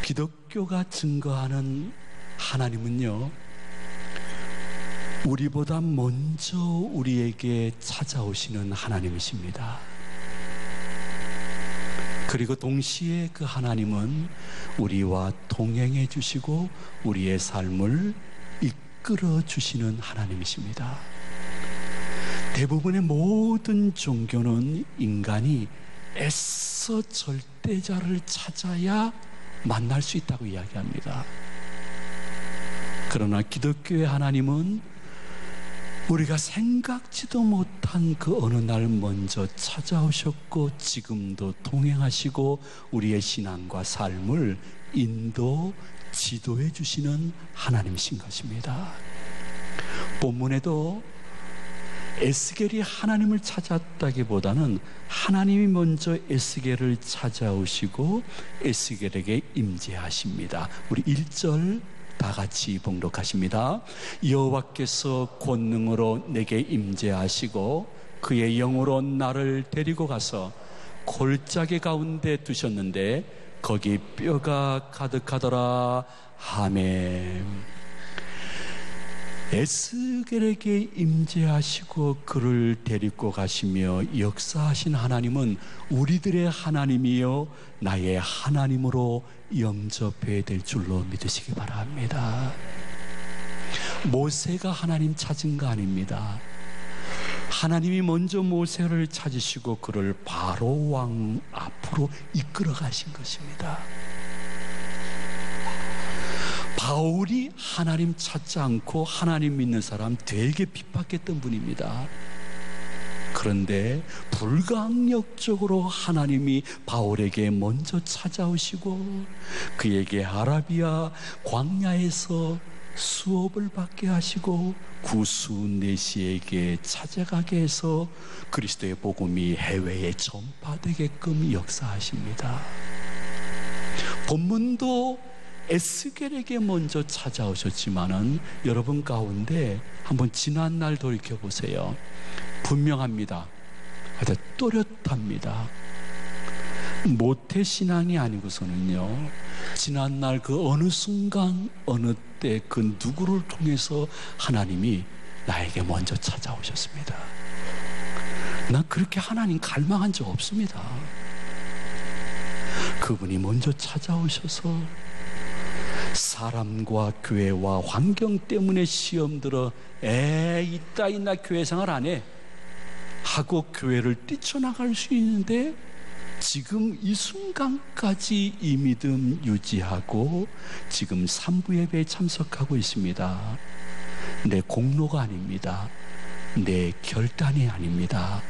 기독교가 증거하는 하나님은요, 우리보다 먼저 우리에게 찾아오시는 하나님이십니다. 그리고 동시에 그 하나님은 우리와 동행해 주시고 우리의 삶을 이끌어 주시는 하나님이십니다. 대부분의 모든 종교는 인간이 애써 절대자를 찾아야 만날 수 있다고 이야기합니다. 그러나 기독교의 하나님은 우리가 생각지도 못한 그 어느 날 먼저 찾아오셨고 지금도 동행하시고 우리의 신앙과 삶을 지도해 주시는 하나님이신 것입니다. 본문에도 에스겔이 하나님을 찾았다기보다는 하나님이 먼저 에스겔을 찾아오시고 에스겔에게 임재하십니다. 우리 1절 다 같이 봉독하십니다. 여호와께서 권능으로 내게 임재하시고 그의 영으로 나를 데리고 가서 골짜기 가운데 두셨는데 거기 뼈가 가득하더라. 아멘. 에스겔에게 임재하시고 그를 데리고 가시며 역사하신 하나님은 우리들의 하나님이요 나의 하나님으로 영접해야 될 줄로 믿으시기 바랍니다. 모세가 하나님 찾은 거 아닙니다. 하나님이 먼저 모세를 찾으시고 그를 바로 왕 앞으로 이끌어 가신 것입니다. 바울이 하나님 찾지 않고 하나님 믿는 사람 되게 핍박했던 분입니다. 그런데 불가항력적으로 하나님이 바울에게 먼저 찾아오시고 그에게 아라비아 광야에서 수업을 받게 하시고 구스네시에게 찾아가게 해서 그리스도의 복음이 해외에 전파되게끔 역사하십니다. 본문도 에스겔에게 먼저 찾아오셨지만은 여러분 가운데 한번 지난 날 돌이켜보세요. 분명합니다. 아주 또렷합니다. 모태신앙이 아니고서는요, 지난 날 그 어느 순간 어느 때 그 누구를 통해서 하나님이 나에게 먼저 찾아오셨습니다. 난 그렇게 하나님 갈망한 적 없습니다. 그분이 먼저 찾아오셔서 사람과 교회와 환경 때문에 시험 들어 이따위 나 교회 생활 안 해 하고 교회를 뛰쳐나갈 수 있는데 지금 이 순간까지 이 믿음 유지하고 지금 3부 예배에 참석하고 있습니다. 내 공로가 아닙니다. 내 결단이 아닙니다.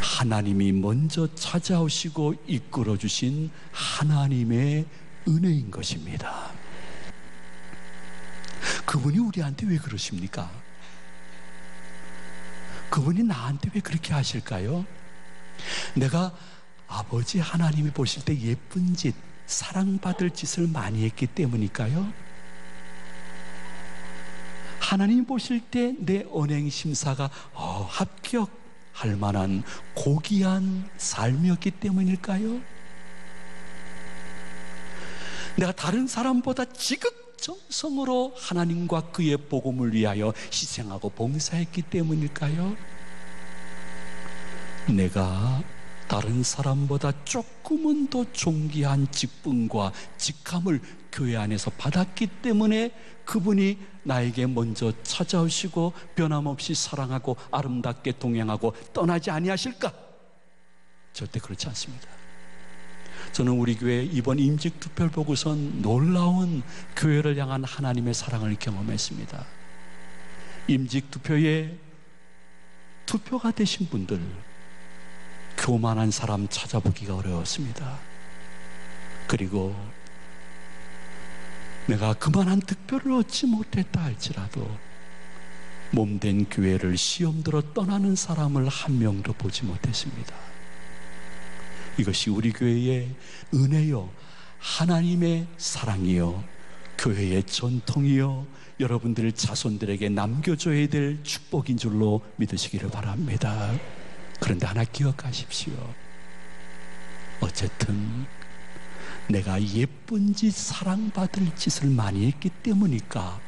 하나님이 먼저 찾아오시고 이끌어 주신 하나님의 은혜인 것입니다. 그분이 우리한테 왜 그러십니까? 그분이 나한테 왜 그렇게 하실까요? 내가 아버지 하나님이 보실 때 예쁜 짓, 사랑받을 짓을 많이 했기 때문일까요? 하나님 보실 때 내 언행심사가 합격할 만한 고귀한 삶이었기 때문일까요? 내가 다른 사람보다 지극정성으로 하나님과 그의 복음을 위하여 희생하고 봉사했기 때문일까요? 내가 다른 사람보다 조금은 더 존귀한 직분과 직함을 교회 안에서 받았기 때문에 그분이 나에게 먼저 찾아오시고 변함없이 사랑하고 아름답게 동행하고 떠나지 아니하실까? 절대 그렇지 않습니다. 저는 우리 교회 이번 임직투표를 보고선 놀라운 교회를 향한 하나님의 사랑을 경험했습니다. 임직투표에 투표가 되신 분들, 교만한 사람 찾아보기가 어려웠습니다. 그리고 내가 그만한 득표를 얻지 못했다 할지라도 몸된 교회를 시험 들어 떠나는 사람을 한 명도 보지 못했습니다. 이것이 우리 교회의 은혜요, 하나님의 사랑이요, 교회의 전통이요, 여러분들 자손들에게 남겨줘야 될 축복인 줄로 믿으시기를 바랍니다. 그런데 하나 기억하십시오. 어쨌든 내가 예쁜 짓, 사랑받을 짓을 많이 했기 때문일까?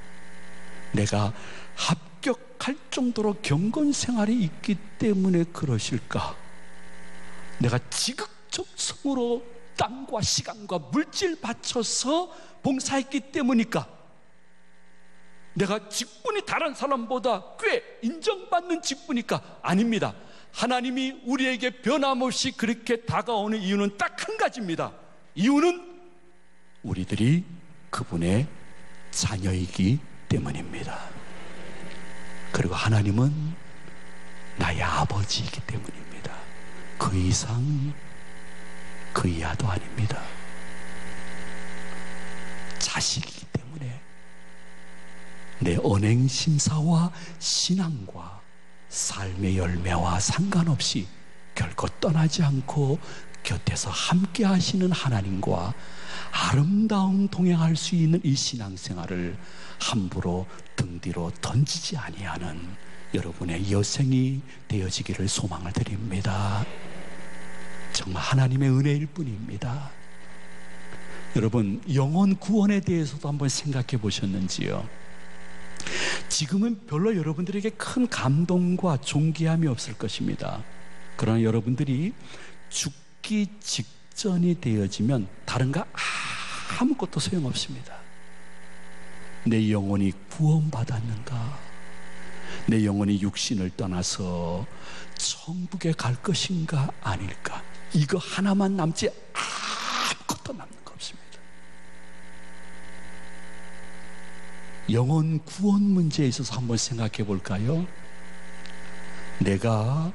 내가 합격할 정도로 경건 생활이 있기 때문에 그러실까? 내가 지극정성으로 땅과 시간과 물질 바쳐서 봉사했기 때문일까? 내가 직분이 다른 사람보다 꽤 인정받는 직분일까? 아닙니다. 하나님이 우리에게 변함없이 그렇게 다가오는 이유는 딱 한 가지입니다. 이유는 우리들이 그분의 자녀이기 때문입니다. 그리고 하나님은 나의 아버지이기 때문입니다. 그 이상 그 이하도 아닙니다. 자식이기 때문에 내 언행심사와 신앙과 삶의 열매와 상관없이 결코 떠나지 않고 곁에서 함께 하시는 하나님과 아름다운 동행할 수 있는 이 신앙생활을 함부로 등 뒤로 던지지 아니하는 여러분의 여생이 되어지기를 소망을 드립니다. 정말 하나님의 은혜일 뿐입니다. 여러분, 영혼 구원에 대해서도 한번 생각해 보셨는지요? 지금은 별로 여러분들에게 큰 감동과 존귀함이 없을 것입니다. 그러나 여러분들이 죽기 직전이 되어지면 다른 거 아무것도 소용없습니다. 내 영혼이 구원받았는가? 내 영혼이 육신을 떠나서 천국에 갈 것인가 아닐까? 이거 하나만 남지 아무것도 남는 거 없습니다. 영혼 구원 문제에 있어서 한번 생각해 볼까요? 내가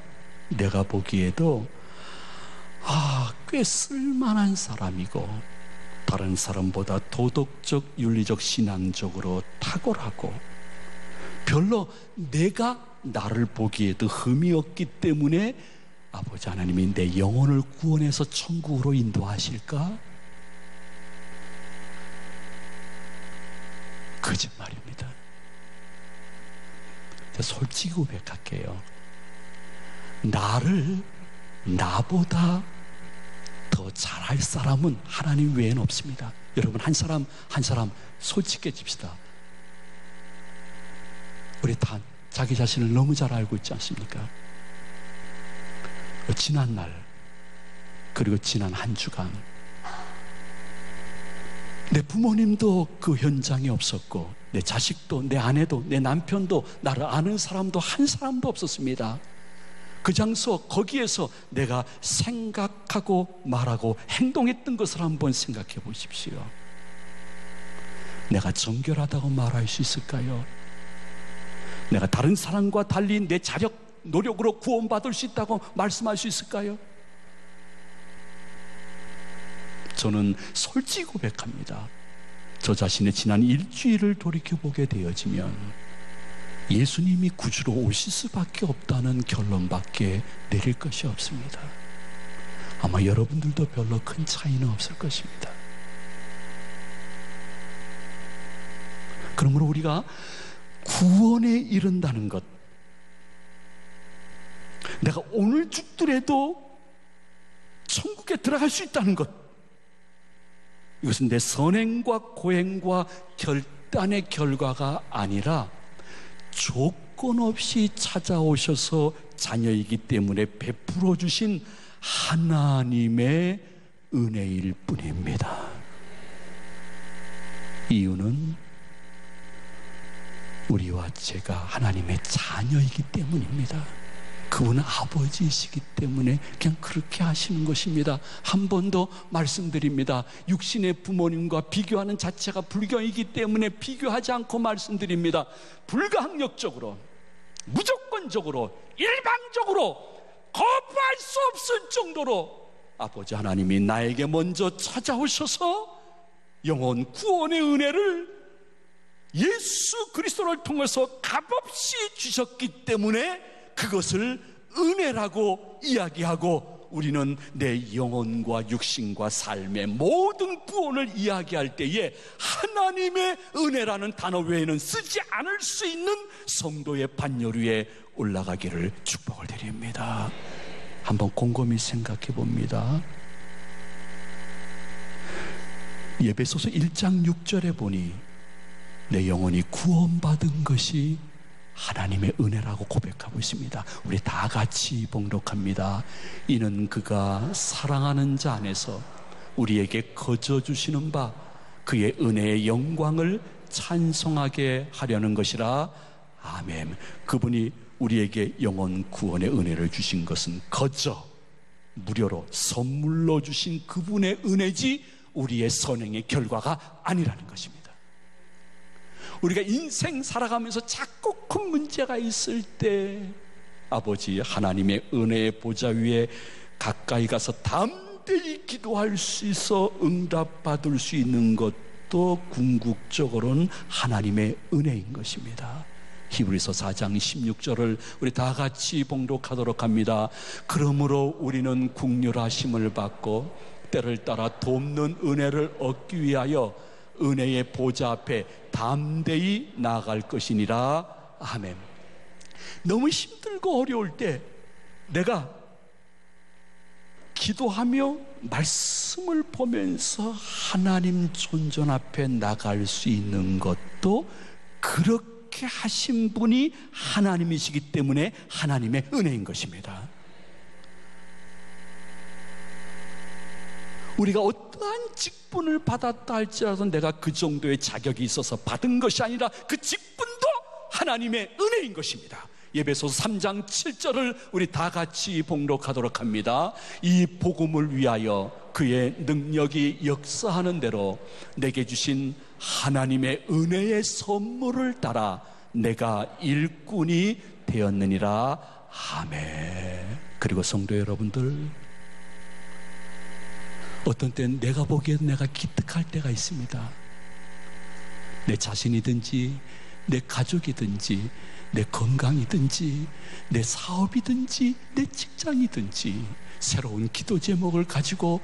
보기에도 꽤 쓸만한 사람이고 다른 사람보다 도덕적, 윤리적, 신앙적으로 탁월하고 별로 내가 나를 보기에도 흠이 없기 때문에 아버지 하나님이 내 영혼을 구원해서 천국으로 인도하실까? 거짓말입니다. 솔직히 고백할게요. 나를 나보다 더 잘할 사람은 하나님 외에는 없습니다. 여러분, 한 사람 솔직해집시다. 우리 다 자기 자신을 너무 잘 알고 있지 않습니까? 지난 날, 그리고 지난 한 주간 내 부모님도 그 현장에 없었고 내 자식도, 내 아내도, 내 남편도, 나를 아는 사람도 한 사람도 없었습니다. 그 장소, 거기에서 내가 생각하고 말하고 행동했던 것을 한번 생각해 보십시오. 내가 정결하다고 말할 수 있을까요? 내가 다른 사람과 달리 내 자력, 노력으로 구원받을 수 있다고 말씀할 수 있을까요? 저는 솔직히 고백합니다. 저 자신의 지난 일주일을 돌이켜보게 되어지면 예수님이 구주로 오실 수밖에 없다는 결론밖에 내릴 것이 없습니다. 아마 여러분들도 별로 큰 차이는 없을 것입니다. 그러므로 우리가 구원에 이른다는 것, 내가 오늘 죽더라도 천국에 들어갈 수 있다는 것, 이것은 내 선행과 고행과 결단의 결과가 아니라 조건 없이 찾아오셔서 자녀이기 때문에 베풀어 주신 하나님의 은혜일 뿐입니다. 이유는 우리와 제가 하나님의 자녀이기 때문입니다. 그분은 아버지이시기 때문에 그냥 그렇게 하시는 것입니다. 한 번 더 말씀드립니다. 육신의 부모님과 비교하는 자체가 불경이기 때문에 비교하지 않고 말씀드립니다. 불가항력적으로, 무조건적으로, 일방적으로 거부할 수 없을 정도로 아버지 하나님이 나에게 먼저 찾아오셔서 영혼 구원의 은혜를 예수 그리스도를 통해서 값없이 주셨기 때문에 그것을 은혜라고 이야기하고 우리는 내 영혼과 육신과 삶의 모든 구원을 이야기할 때에 하나님의 은혜라는 단어 외에는 쓰지 않을 수 있는 성도의 반열 위에 올라가기를 축복을 드립니다. 한번 곰곰이 생각해 봅니다. 에베소서 1장 6절에 보니 내 영혼이 구원받은 것이 하나님의 은혜라고 고백하고 있습니다. 우리 다 같이 봉독합니다. 이는 그가 사랑하는 자 안에서 우리에게 거저 주시는 바 그의 은혜의 영광을 찬송하게 하려는 것이라. 아멘. 그분이 우리에게 영혼 구원의 은혜를 주신 것은 거저 무료로 선물로 주신 그분의 은혜지 우리의 선행의 결과가 아니라는 것입니다. 우리가 인생 살아가면서 자꾸 큰 문제가 있을 때 아버지 하나님의 은혜의 보좌 위에 가까이 가서 담대히 기도할 수 있어 응답받을 수 있는 것도 궁극적으로는 하나님의 은혜인 것입니다. 히브리서 4장 16절을 우리 다 같이 봉독하도록 합니다. 그러므로 우리는 긍휼하심을 받고 때를 따라 돕는 은혜를 얻기 위하여 은혜의 보좌 앞에 담대히 나아갈 것이니라. 아멘. 너무 힘들고 어려울 때 내가 기도하며 말씀을 보면서 하나님 존전 앞에 나갈 수 있는 것도 그렇게 하신 분이 하나님이시기 때문에 하나님의 은혜인 것입니다. 우리가 어떠한 직분을 받았다 할지라도 내가 그 정도의 자격이 있어서 받은 것이 아니라 그 직분도 하나님의 은혜인 것입니다. 에베소서 3장 7절을 우리 다 같이 봉독하도록 합니다. 이 복음을 위하여 그의 능력이 역사하는 대로 내게 주신 하나님의 은혜의 선물을 따라 내가 일꾼이 되었느니라. 아멘. 그리고 성도 여러분들, 어떤 때는 내가 보기에도 내가 기특할 때가 있습니다. 내 자신이든지 내 가족이든지 내 건강이든지 내 사업이든지 내 직장이든지 새로운 기도 제목을 가지고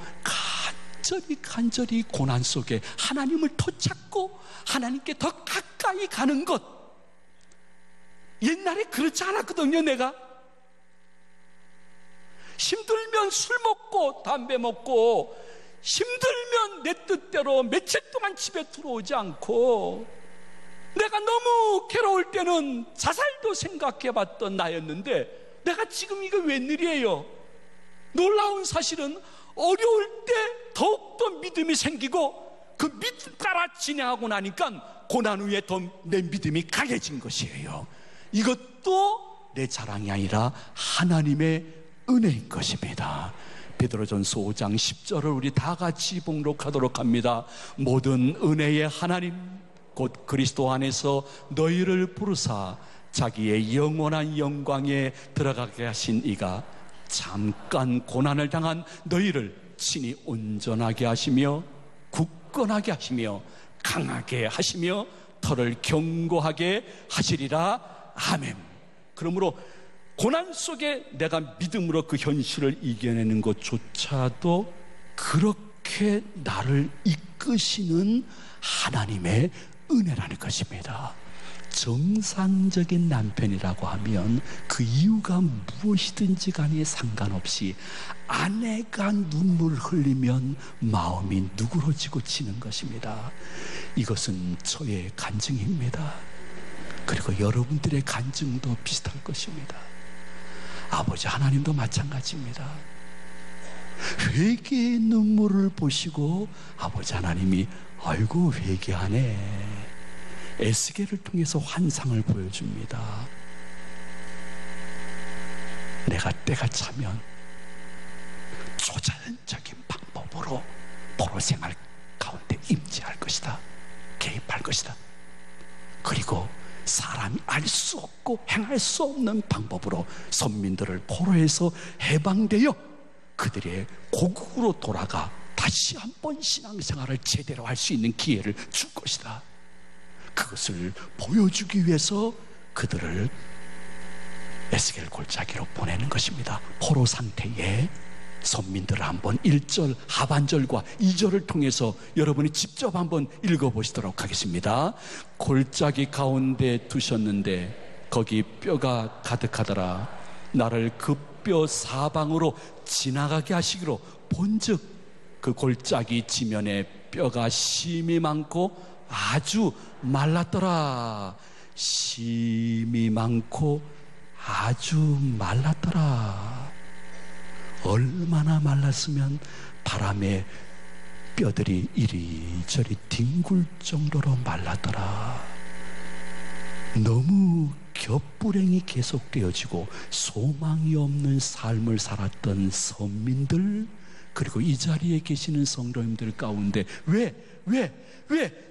간절히 고난 속에 하나님을 더 찾고 하나님께 더 가까이 가는 것, 옛날에 그렇지 않았거든요. 내가 힘들면 술 먹고 담배 먹고 힘들면 내 뜻대로 며칠 동안 집에 들어오지 않고 내가 너무 괴로울 때는 자살도 생각해봤던 나였는데 내가 지금 이거 웬일이에요? 놀라운 사실은 어려울 때 더욱더 믿음이 생기고 그 믿음 따라 진행하고 나니까 고난 후에 더 내 믿음이 강해진 것이에요. 이것도 내 자랑이 아니라 하나님의 은혜인 것입니다. 베드로전서 5장 10절을 우리 다 같이 봉독하도록 합니다. 모든 은혜의 하나님 곧 그리스도 안에서 너희를 부르사 자기의 영원한 영광에 들어가게 하신 이가 잠깐 고난을 당한 너희를 친히 온전하게 하시며 굳건하게 하시며 강하게 하시며 터를 견고하게 하시리라. 아멘. 그러므로 고난 속에 내가 믿음으로 그 현실을 이겨내는 것조차도 그렇게 나를 이끄시는 하나님의 은혜라는 것입니다. 정상적인 남편이라고 하면 그 이유가 무엇이든지 간에 상관없이 아내가 눈물 흘리면 마음이 누그러지고 지는 것입니다. 이것은 저의 간증입니다. 그리고 여러분들의 간증도 비슷할 것입니다. 아버지 하나님도 마찬가지입니다. 회개의 눈물을 보시고 아버지 하나님이 아이고 회개하네, 에스겔을 통해서 환상을 보여줍니다. 내가 때가 차면 초자연적인 방법으로 포로 생활 가운데 임재할 것이다, 개입할 것이다. 그리고 사람이 알 수 없고 행할 수 없는 방법으로 선민들을 포로에서 해방되어 그들의 고국으로 돌아가 다시 한번 신앙생활을 제대로 할 수 있는 기회를 줄 것이다. 그것을 보여주기 위해서 그들을 에스겔 골짜기로 보내는 것입니다. 포로 상태에 선민들을 한번 1절 하반절과 2절을 통해서 여러분이 직접 한번 읽어보시도록 하겠습니다. 골짜기 가운데 두셨는데 거기 뼈가 가득하더라. 나를 그 뼈 사방으로 지나가게 하시기로 본즉 그 골짜기 지면에 뼈가 심이 많고 아주 말랐더라. 심이 많고 아주 말랐더라. 얼마나 말랐으면 바람에 뼈들이 이리저리 뒹굴 정도로 말랐더라. 너무 겹불행이 계속되어지고 소망이 없는 삶을 살았던 선민들, 그리고 이 자리에 계시는 성도님들 가운데 왜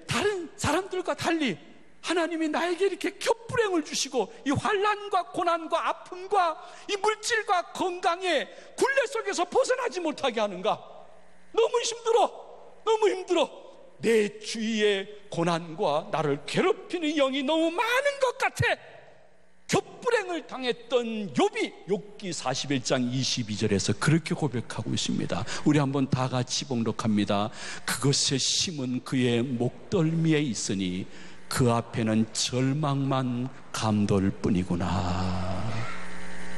다른 사람들과 달리 하나님이 나에게 이렇게 겹불행을 주시고 이 환난과 고난과 아픔과 이 물질과 건강의 굴레 속에서 벗어나지 못하게 하는가? 너무 힘들어. 내 주위에 고난과 나를 괴롭히는 영이 너무 많은 것 같아. 겹불행을 당했던 욥이 욥기 41장 22절에서 그렇게 고백하고 있습니다. 우리 한번 다 같이 봉독합니다. 그것의 심은 그의 목덜미에 있으니 그 앞에는 절망만 감돌 뿐이구나.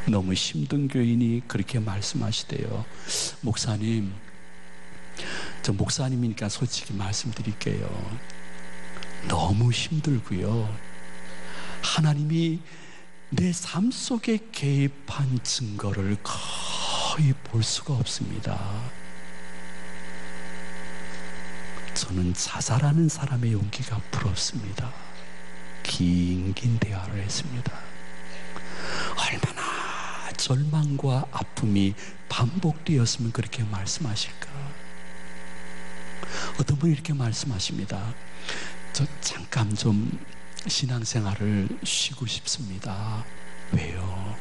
너무 힘든 교인이 그렇게 말씀하시대요. 목사님, 저 목사님이니까 솔직히 말씀드릴게요. 너무 힘들고요. 하나님이 내 삶 속에 개입한 증거를 거의 볼 수가 없습니다. 저는 자살하는 사람의 용기가 부럽습니다. 긴 대화를 했습니다. 얼마나 절망과 아픔이 반복되었으면 그렇게 말씀하실까? 어떤 분이 이렇게 말씀하십니다. 저 잠깐 좀 신앙생활을 쉬고 싶습니다. 왜요?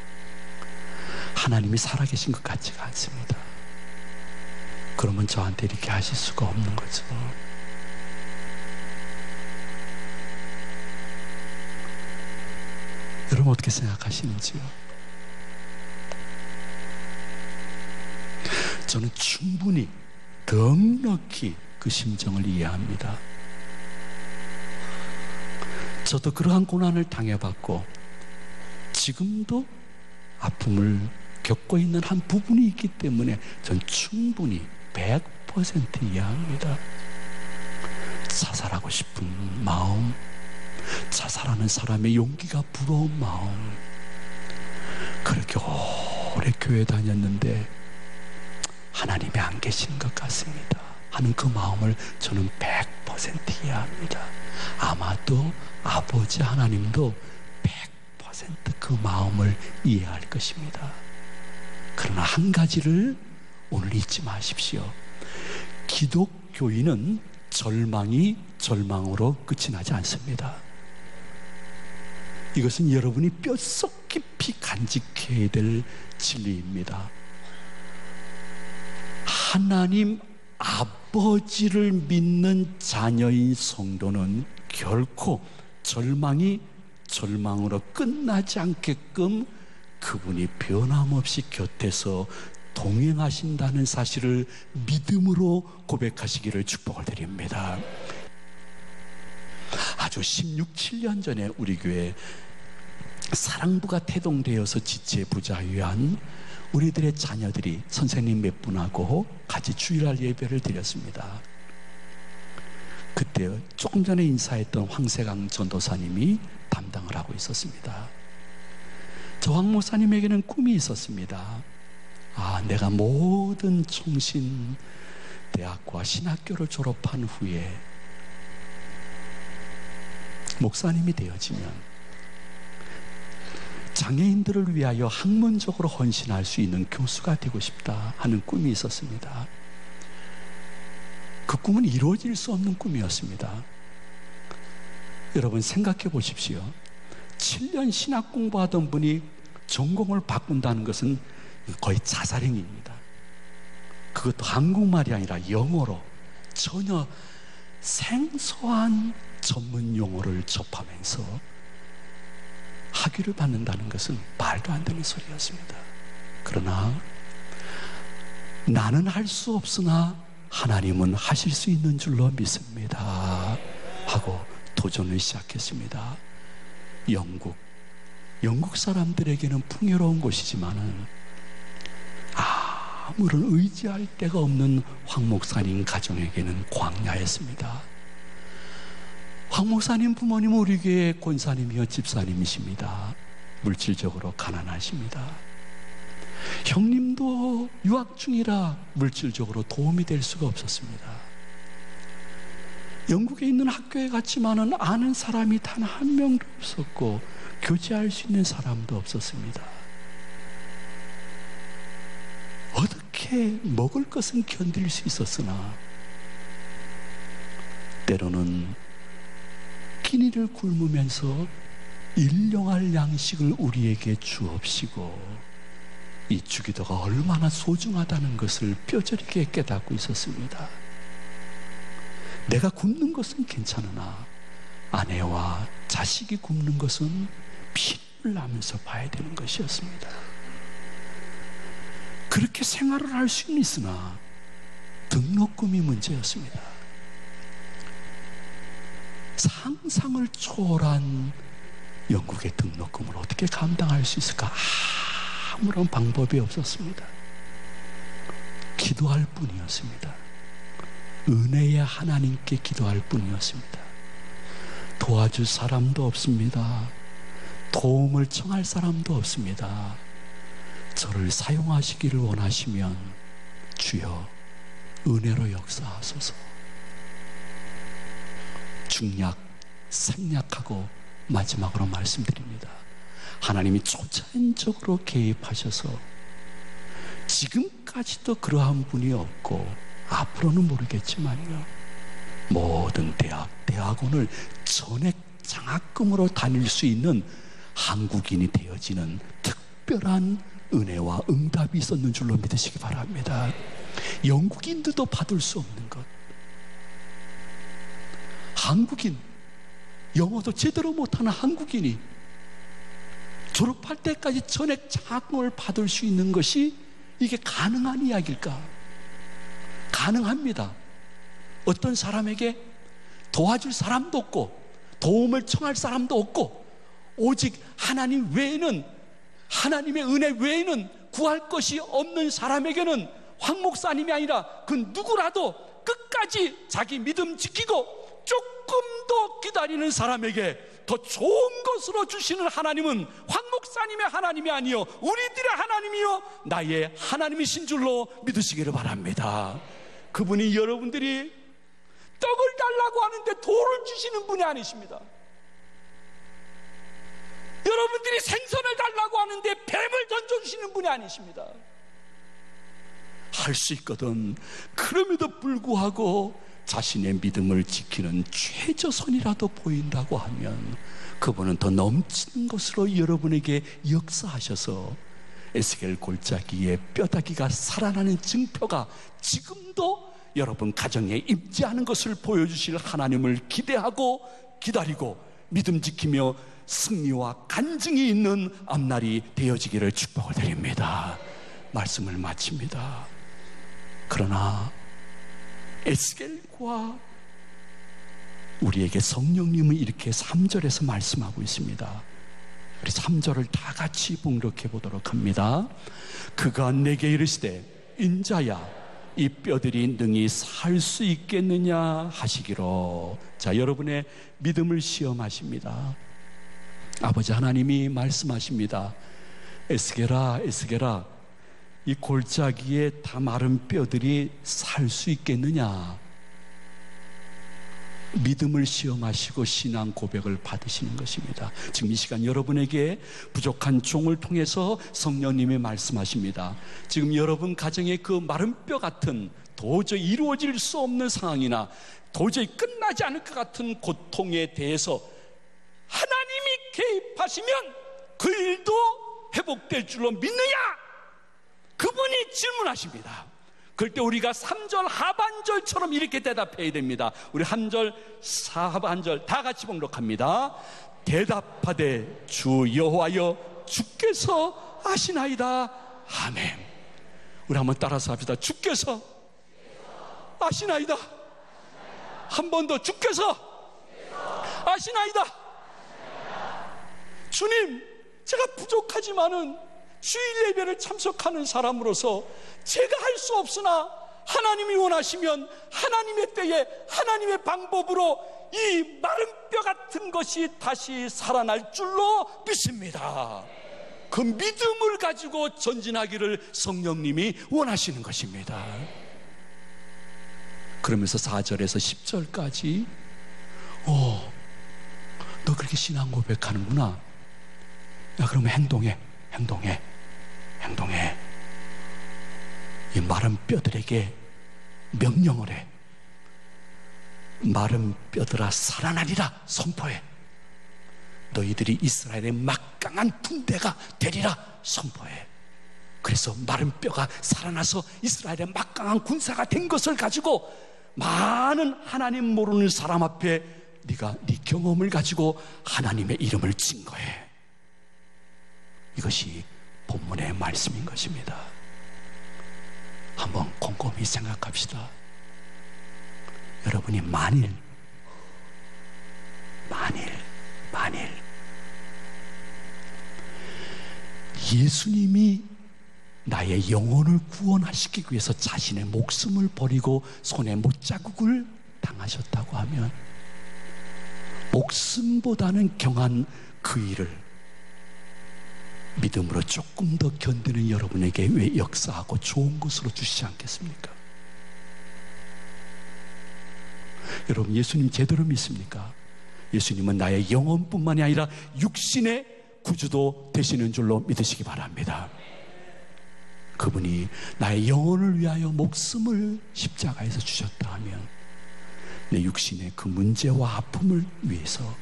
하나님이 살아계신 것 같지가 않습니다. 그러면 저한테 이렇게 하실 수가 없는 거죠. 여러분 어떻게 생각하시는지요? 저는 충분히 넉넉히 그 심정을 이해합니다. 저도 그러한 고난을 당해봤고 지금도 아픔을 겪고 있는 한 부분이 있기 때문에 전 충분히 100% 이해합니다. 자살하고 싶은 마음, 자살하는 사람의 용기가 부러운 마음, 그렇게 오래 교회 다녔는데 하나님이 안 계시는 것 같습니다 하는 그 마음을 저는 100% 이해합니다. 아마도 아버지 하나님도 100% 그 마음을 이해할 것입니다. 그러나 한 가지를 오늘 잊지 마십시오. 기독교인은 절망이 절망으로 끝이 나지 않습니다. 이것은 여러분이 뼛속 깊이 간직해야 될 진리입니다. 하나님 아버지를 믿는 자녀인 성도는 결코 절망이 절망으로 끝나지 않게끔 그분이 변함없이 곁에서 동행하신다는 사실을 믿음으로 고백하시기를 축복을 드립니다. 아주 16, 7년 전에 우리 교회 사랑부가 태동되어서 지체부자유한 우리들의 자녀들이 선생님 몇 분하고 같이 주일날 예배를 드렸습니다. 그때 조금 전에 인사했던 황세강 전도사님이 담당을 하고 있었습니다. 저 황 목사님에게는 꿈이 있었습니다. 내가 모든 총신대학과 신학교를 졸업한 후에 목사님이 되어지면 장애인들을 위하여 학문적으로 헌신할 수 있는 교수가 되고 싶다 하는 꿈이 있었습니다. 그 꿈은 이루어질 수 없는 꿈이었습니다. 여러분 생각해 보십시오. 7년 신학 공부하던 분이 전공을 바꾼다는 것은 거의 자살행위입니다. 그것도 한국말이 아니라 영어로 전혀 생소한 전문 용어를 접하면서 학위를 받는다는 것은 말도 안 되는 소리였습니다. 그러나 나는 할 수 없으나 하나님은 하실 수 있는 줄로 믿습니다 하고 도전을 시작했습니다. 영국 사람들에게는 풍요로운 곳이지만은 아무런 의지할 데가 없는 황 목사님 가정에게는 광야였습니다. 황 목사님 부모님은 우리 교회 권사님이요 집사님이십니다. 물질적으로 가난하십니다. 형님도 유학 중이라 물질적으로 도움이 될 수가 없었습니다. 영국에 있는 학교에 갔지만은 아는 사람이 단 한 명도 없었고 교제할 수 있는 사람도 없었습니다. 어떻게 먹을 것은 견딜 수 있었으나 때로는 끼니를 굶으면서 일용할 양식을 우리에게 주옵시고 이 주기도가 얼마나 소중하다는 것을 뼈저리게 깨닫고 있었습니다. 내가 굶는 것은 괜찮으나 아내와 자식이 굶는 것은 피를 나면서 봐야 되는 것이었습니다. 그렇게 생활을 할 수는 있으나 등록금이 문제였습니다. 상상을 초월한 영국의 등록금을 어떻게 감당할 수 있을까? 아무런 방법이 없었습니다. 기도할 뿐이었습니다. 은혜의 하나님께 기도할 뿐이었습니다. 도와줄 사람도 없습니다. 도움을 청할 사람도 없습니다. 저를 사용하시기를 원하시면 주여 은혜로 역사하소서. 중약, 생략하고 마지막으로 말씀드립니다. 하나님이 초자연적으로 개입하셔서 지금까지도 그러한 분이 없고 앞으로는 모르겠지만요, 모든 대학원을 전액 장학금으로 다닐 수 있는 한국인이 되어지는 특별한 은혜와 응답이 있었는 줄로 믿으시기 바랍니다. 영국인들도 받을 수 없는 것, 한국인, 영어도 제대로 못하는 한국인이 졸업할 때까지 전액 장학금을 받을 수 있는 것이 이게 가능한 이야기일까? 가능합니다. 어떤 사람에게 도와줄 사람도 없고 도움을 청할 사람도 없고 오직 하나님 외에는, 하나님의 은혜 외에는 구할 것이 없는 사람에게는 황 목사님이 아니라 그 누구라도 끝까지 자기 믿음 지키고 조금 더 기다리는 사람에게 더 좋은 것으로 주시는 하나님은 황 목사님의 하나님이 아니요 우리들의 하나님이요 나의 하나님이신 줄로 믿으시기를 바랍니다. 그분이 여러분들이 떡을 달라고 하는데 돌을 주시는 분이 아니십니다. 여러분들이 생선을 달라고 하는데 뱀을 던져주시는 분이 아니십니다. 할 수 있거든. 그럼에도 불구하고 자신의 믿음을 지키는 최저선이라도 보인다고 하면 그분은 더 넘치는 것으로 여러분에게 역사하셔서 에스겔 골짜기에 뼈다귀가 살아나는 증표가 지금도 여러분 가정에 임재하는 것을 보여주실 하나님을 기대하고 기다리고 믿음 지키며 승리와 간증이 있는 앞날이 되어지기를 축복을 드립니다. 말씀을 마칩니다. 그러나 에스겔과 우리에게 성령님은 이렇게 3절에서 말씀하고 있습니다. 우리 3절을 다 같이 봉독해 보도록 합니다. 그가 내게 이르시되 인자야 이 뼈들이 능히 살 수 있겠느냐 하시기로. 자, 여러분의 믿음을 시험하십니다. 아버지 하나님이 말씀하십니다. 에스겔아 에스겔아 이 골짜기에 다 마른 뼈들이 살 수 있겠느냐. 믿음을 시험하시고 신앙 고백을 받으시는 것입니다. 지금 이 시간 여러분에게 부족한 종을 통해서 성령님이 말씀하십니다. 지금 여러분 가정의 그 마른 뼈 같은 도저히 이루어질 수 없는 상황이나 도저히 끝나지 않을 것 같은 고통에 대해서 하나님이 개입하시면 그 일도 회복될 줄로 믿느냐? 그분이 질문하십니다. 그럴 때 우리가 3절 하반절처럼 이렇게 대답해야 됩니다. 우리 한 절, 하반절 다 같이 봉독합니다. 대답하되 주 여호와여 주께서 아시나이다. 아멘. 우리 한번 따라서 합시다. 주께서 아시나이다. 한 번 더. 주께서 아시나이다. 주님, 제가 부족하지만은 주일 예배를 참석하는 사람으로서 제가 할 수 없으나 하나님이 원하시면 하나님의 때에 하나님의 방법으로 이 마른 뼈 같은 것이 다시 살아날 줄로 믿습니다. 그 믿음을 가지고 전진하기를 성령님이 원하시는 것입니다. 그러면서 4절에서 10절까지 너 그렇게 신앙 고백하는구나. 야, 그러면 행동해. 이 마른 뼈들에게 명령을 해. 마른 뼈들아 살아나리라 선포해. 너희들이 이스라엘의 막강한 군대가 되리라 선포해. 그래서 마른 뼈가 살아나서 이스라엘의 막강한 군사가 된 것을 가지고 많은 하나님 모르는 사람 앞에 네가 네 경험을 가지고 하나님의 이름을 증거해. 이것이 본문의 말씀인 것입니다. 한번 곰곰이 생각합시다. 여러분이 만일 예수님이 나의 영혼을 구원하시기 위해서 자신의 목숨을 버리고 손에 못자국을 당하셨다고 하면 목숨보다는 경한 그 일을 믿음으로 조금 더 견디는 여러분에게 왜 역사하고 좋은 것으로 주시지 않겠습니까? 여러분, 예수님 제대로 믿습니까? 예수님은 나의 영혼뿐만이 아니라 육신의 구주도 되시는 줄로 믿으시기 바랍니다. 그분이 나의 영혼을 위하여 목숨을 십자가에서 주셨다 하면 내 육신의 그 문제와 아픔을 위해서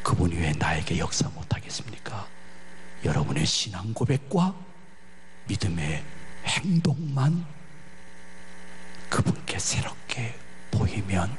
그분이 왜 나에게 역사 못하겠습니까? 여러분의 신앙 고백과 믿음의 행동만 그분께 새롭게 보이면